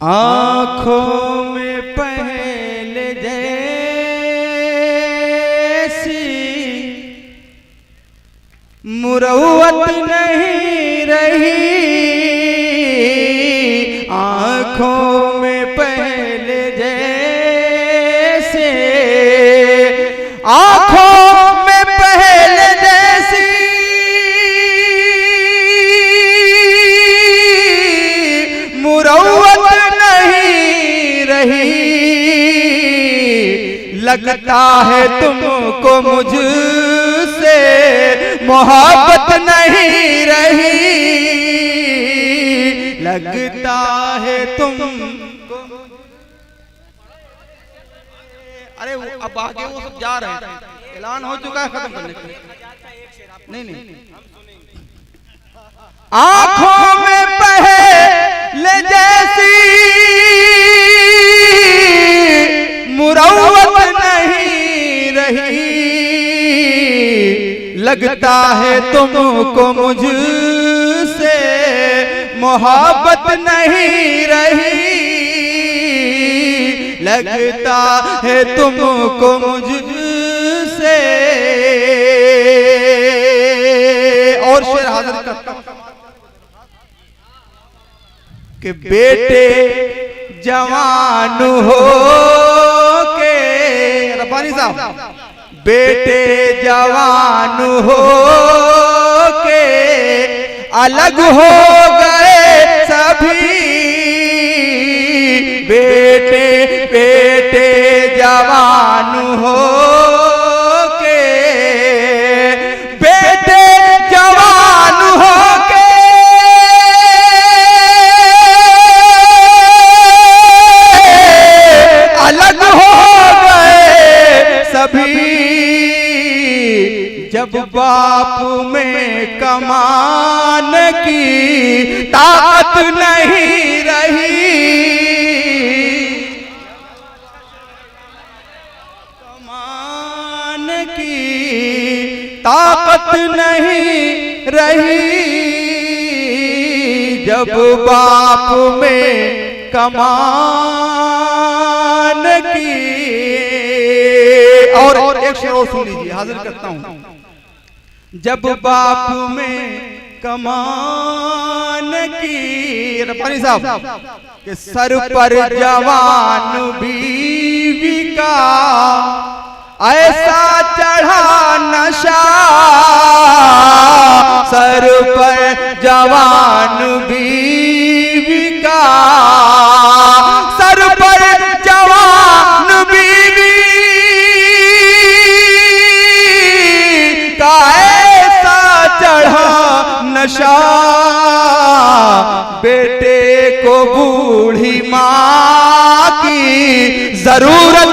आँखों में पहले जैसी मुरव्वत नहीं रही, आँखों में पहले जैसे, आँखों में पहले जैसी मुरव्वत नहीं रही, लगता है तुमको मुझसे मोहब्बत नहीं रही, लगता है तुमको। अरे अब आगे वो सब जा रहे हैं, ऐलान हो चुका है खत्म करने के लिए। नहीं, आंखों में पहले जैसी मुरव्वत नहीं रही, लगता है तुमको मुझसे मोहब्बत नहीं रही, लगता है तुमको मुझसे। और शेर हाजिर करता कि बेटे जवान हो के, रब्बानी साहब, बेटे जवान हो के अलग हो गए सभी, बेटे जवान हो के, बेटे जवान हो के अलग हो गए सभी, जब बाप में कमान की ताकत नहीं रही, कमान की ताकत नहीं रही, जब बाप में कमान की। और एक शेर और सुन लीजिए, हाजिर करता हूं। जब बाप में कमान की, रब्बानी साहब, के सर पर जवान बीवी का ऐसा चढ़ा नशा, सर पर जवान बीवी का, सर पर जवान बीवी का ऐसा चढ़ा नशा, बेटे को बूढ़ी माँ की जरूरत